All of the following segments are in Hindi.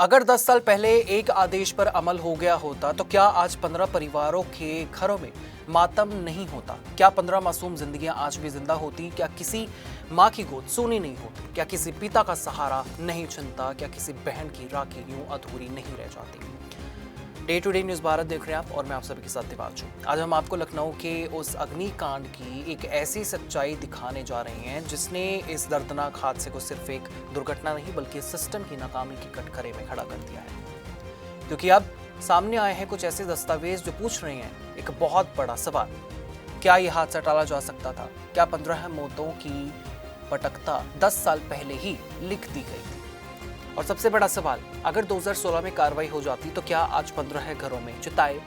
अगर 10 साल पहले एक आदेश पर अमल हो गया होता तो क्या आज 15 परिवारों के घरों में मातम नहीं होता? क्या 15 मासूम जिंदगियां आज भी जिंदा होती? क्या किसी माँ की गोद सूनी नहीं होती? क्या किसी पिता का सहारा नहीं छिनता? क्या किसी बहन की राखी यूं अधूरी नहीं रह जाती? Day to day news Bharat देख रहे हैं आप और मैं आप सभी के साथ दिवाकर हूं। आज हम आपको लखनऊ के उस अग्निकांड की एक ऐसी सच्चाई दिखाने जा रहे हैं जिसने इस दर्दनाक हादसे को सिर्फ एक दुर्घटना नहीं बल्कि सिस्टम की नाकामी के कटघरे में खड़ा कर दिया है। क्योंकि अब सामने आए हैं कुछ ऐसे दस्तावेज जो पूछ रहे हैं एक बहुत बड़ा सवाल। क्या यह हादसा टाला जा सकता था? क्या 15 मौतों की पटकथा 10 साल पहले ही लिख दी गई थी? और सबसे बड़ा सवाल, अगर 2016 में कार्रवाई हो जाती तो क्या आज 15 घरों में चिताएं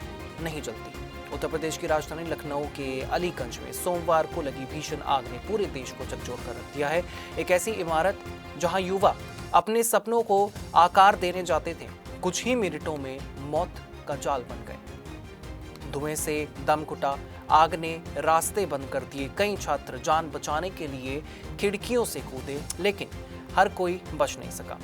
नहीं जलती? उत्तर प्रदेश की राजधानी लखनऊ के अलीगंज में सोमवार को लगी भीषण आग ने पूरे देश को झकझोर कर रख दिया है। एक ऐसी इमारत जहां युवा अपने सपनों को आकार देने जाते थे, कुछ ही मिनटों में मौत का जाल बन गए। धुएं से दम घुटा, आग ने रास्ते बंद कर दिए। कई छात्र जान बचाने के लिए खिड़कियों से कूदे, लेकिन हर कोई बच नहीं सका।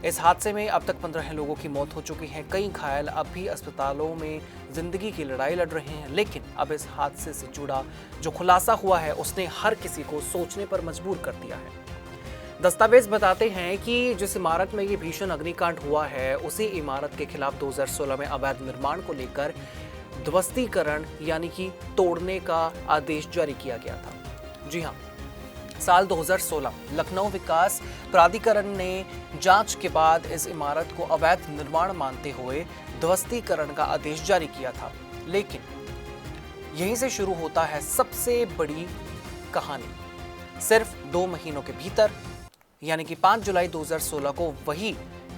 इस हादसे में अब तक 15 लोगों की मौत हो चुकी है। कई घायल अब भी अस्पतालों में जिंदगी की लड़ाई लड़ रहे हैं। लेकिन अब इस हादसे से जुड़ा जो खुलासा हुआ है उसने हर किसी को सोचने पर मजबूर कर दिया है। दस्तावेज बताते हैं कि जिस इमारत में ये भीषण अग्निकांड हुआ है उसी इमारत के खिलाफ 2016 में अवैध निर्माण को लेकर ध्वस्तीकरण यानी कि तोड़ने का आदेश जारी किया गया था। जी हाँ, साल 2016 लखनऊ विकास प्राधिकरण ने जांच के बाद इस इमारत को अवैध निर्माण मानते हुए ध्वस्तीकरण का आदेश जारी किया था। लेकिन यहीं से शुरू होता है सबसे बड़ी कहानी। सिर्फ 2 महीनों के भीतर यानी कि 5 जुलाई 2016 को वही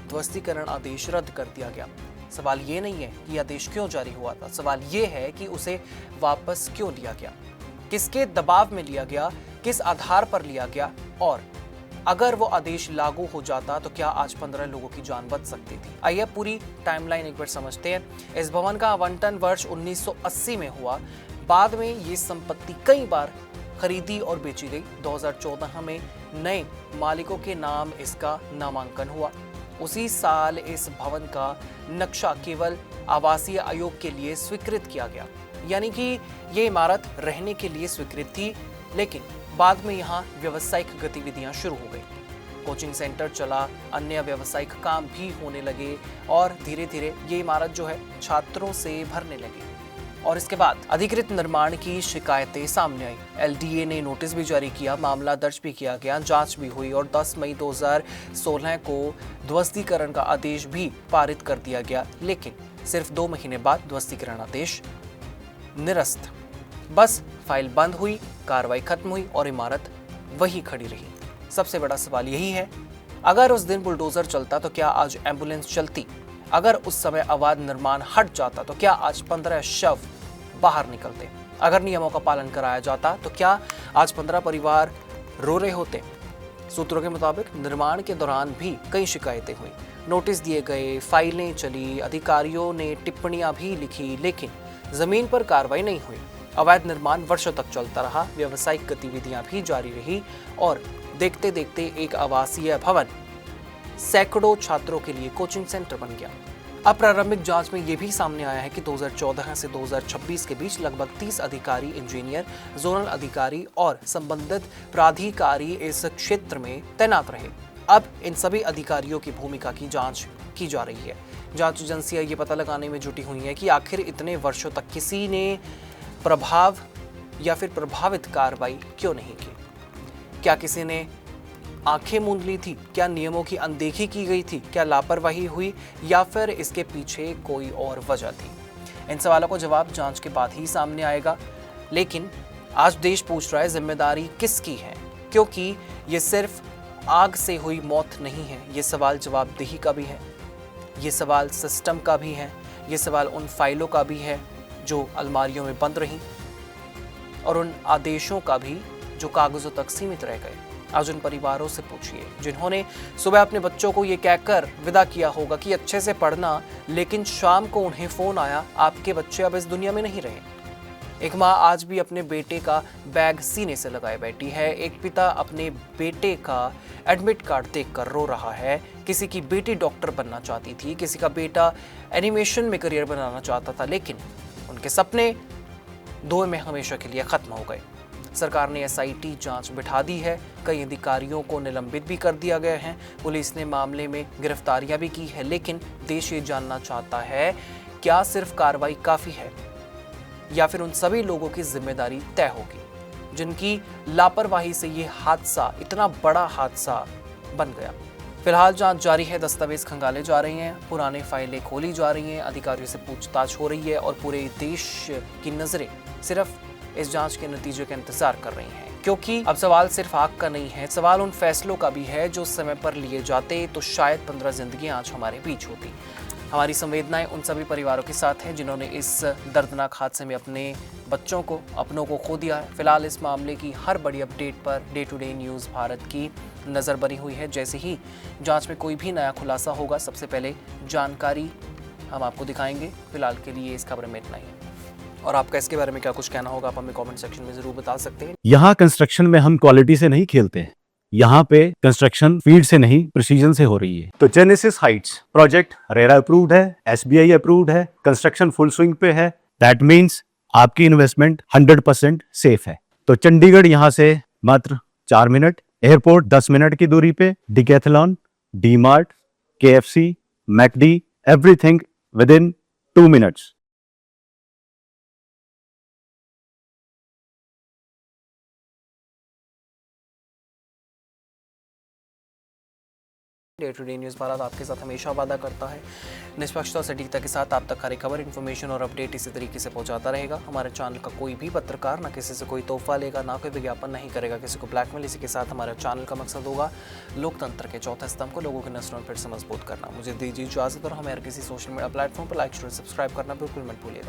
ध्वस्तीकरण आदेश रद्द कर दिया गया। सवाल ये नहीं है कि आदेश क्यों जारी हुआ था, सवाल ये है कि उसे वापस क्यों लिया गया, किसके दबाव में लिया गया, किस आधार पर लिया गया, और अगर वो आदेश लागू हो जाता तो क्या आज 15 लोगों की जान बच सकती थी। आइए पूरी टाइमलाइन एक बार समझते हैं। इस भवन का आवंटन वर्ष 1980 में हुआ। बाद में ये संपत्ति कई बार खरीदी और बेची गई। 2014 में नए मालिकों के नाम इसका नामांकन हुआ। उसी साल इस भवन का नक्शा केवल आवासीय आयोग के लिए स्वीकृत किया गया, यानी कि ये इमारत रहने के लिए स्वीकृत थी। लेकिन बाद में यहाँ व्यावसायिक गतिविधियां शुरू हो गई, कोचिंग सेंटर चला, अन्य व्यावसायिक काम भी होने लगे और धीरे धीरे ये इमारत जो है छात्रों से भरने लगी। और इसके बाद अधिकृत निर्माण की शिकायतें सामने आई। एलडीए ने नोटिस भी जारी किया, मामला दर्ज भी किया गया, जांच भी हुई और 10 मई 2016 को ध्वस्तीकरण का आदेश भी पारित कर दिया गया। लेकिन सिर्फ 2 महीने बाद ध्वस्तीकरण आदेश निरस्त। बस फाइल बंद हुई, कार्रवाई खत्म हुई और इमारत वही खड़ी रही। सबसे बड़ा सवाल यही है, अगर उस दिन बुलडोजर चलता तो क्या आज एम्बुलेंस चलती? अगर उस समय अवैध निर्माण हट जाता तो क्या आज 15 शव बाहर निकलते? अगर नियमों का पालन कराया जाता तो क्या आज 15 परिवार रो रहे होते? सूत्रों के मुताबिक निर्माण के दौरान भी कई शिकायतें हुई, नोटिस दिए गए, फाइलें चली, अधिकारियों ने टिप्पणियां भी लिखी, लेकिन जमीन पर कार्रवाई नहीं हुई। अवैध निर्माण वर्षों तक चलता रहा, व्यावसायिक गतिविधियां भी जारी रही और देखते देखते एक आवासीय भवन सैकड़ों छात्रों के लिए कोचिंग सेंटर बन गया। अब प्रारंभिक जांच में यह भी सामने आया है कि 2014 से 2026 के बीच लगभग 30 अधिकारी, इंजीनियर, जोनल अधिकारी और संबंधित प्राधिकारी इस क्षेत्र में तैनात रहे। अब इन सभी अधिकारियों की भूमिका की जांच की जा रही है। जांच एजेंसियां ये पता लगाने में जुटी हुई हैं कि आखिर इतने वर्षों तक किसी ने प्रभाव या फिर प्रभावित कार्रवाई क्यों नहीं की। क्या किसी ने आंखें मूंद ली थी? क्या नियमों की अनदेखी की गई थी? क्या लापरवाही हुई या फिर इसके पीछे कोई और वजह थी? इन सवालों का जवाब जांच के बाद ही सामने आएगा। लेकिन आज देश पूछ रहा है जिम्मेदारी किसकी है, क्योंकि ये सिर्फ आग से हुई मौत नहीं है, ये सवाल जवाबदेही का भी है, ये सवाल सिस्टम का भी है, ये सवाल उन फाइलों का भी है जो अलमारियों में बंद रहीं और उन आदेशों का भी जो कागजों तक सीमित रह गए। आज उन परिवारों से पूछिए जिन्होंने सुबह अपने बच्चों को ये कहकर विदा किया होगा कि अच्छे से पढ़ना, लेकिन शाम को उन्हें फोन आया, आपके बच्चे अब इस दुनिया में नहीं रहे। एक माँ आज भी अपने बेटे का बैग सीने से लगाए बैठी है। एक पिता अपने बेटे का एडमिट कार्ड देखकर रो रहा है। किसी की बेटी डॉक्टर बनना चाहती थी, किसी का बेटा एनिमेशन में करियर बनाना चाहता था, लेकिन उनके सपने धुएं में हमेशा के लिए खत्म हो गए। सरकार ने एसआईटी जांच बिठा दी है। कई अधिकारियों को निलंबित भी कर दिया गया है। पुलिस ने मामले में गिरफ्तारियां भी की है, लेकिन देश ये जानना चाहता है क्या सिर्फ कार्रवाई काफी है या फिर उन सभी लोगों की जिम्मेदारी तय होगी जिनकी लापरवाही से ये हादसा, इतना बड़ा हादसा बन गया। फिलहाल जांच जारी है, दस्तावेज खंगाले जा रहे हैं, पुराने फाइलें खोली जा रही हैं, अधिकारियों से पूछताछ हो रही है और पूरे देश की नजरें सिर्फ इस जांच के नतीजे का इंतजार कर रही हैं। क्योंकि अब सवाल सिर्फ आग का नहीं है, सवाल उन फैसलों का भी है जो समय पर लिए जाते तो शायद 15 जिंदगियां आज हमारे बीच होती। हमारी संवेदनाएं उन सभी परिवारों के साथ हैं जिन्होंने इस दर्दनाक हादसे में अपने बच्चों को, अपनों को खो दिया है। फिलहाल इस मामले की हर बड़ी अपडेट पर day to day news Bharat की नज़र बनी हुई है। जैसे ही जांच में कोई भी नया खुलासा होगा, सबसे पहले जानकारी हम आपको दिखाएंगे। फिलहाल के लिए इस खबर में इतना ही। और आपका इसके बारे में क्या कुछ कहना होगा, आप हमें कमेंट सेक्शन में जरूर बता सकते हैं। यहाँ कंस्ट्रक्शन में हम क्वालिटी से नहीं खेलते हैं। यहाँ पे कंस्ट्रक्शन फील्ड से नहीं, प्रिसीजन से हो रही है। तो genesis Heights project RERA approved है, एसबीआई अप्रूव्ड है, कंस्ट्रक्शन फुल स्विंग पे है। दैट मीन्स आपकी इन्वेस्टमेंट 100% सेफ है। तो चंडीगढ़ यहाँ से मात्र 4 मिनट, एयरपोर्ट 10 मिनट की दूरी पे, Decathlon, D Mart, KFC, McD, everything within 2 minutes. Day to day news Bharat आपके साथ हमेशा वादा करता है निष्पक्षता और सटीकता के साथ आप तक हर खबर, इन्फॉर्मेशन और अपडेट इसी तरीके से पहुंचाता रहेगा। हमारे चैनल का कोई भी पत्रकार ना किसी से कोई तोहफा लेगा, ना कोई विज्ञापन नहीं करेगा, किसी को ब्लैकमेल। इसी के साथ हमारे चैनल का मकसद होगा लोकतंत्र के चौथे स्तंभ को लोगों के नस्लों में फिर से मजबूत करना। मुझे दीजिए इजाजत और हमें हर किसी सोशल मीडिया प्लेटफॉर्म पर लाइक, शेयर, सब्सक्राइब करना बिल्कुल मत भूलिएगा।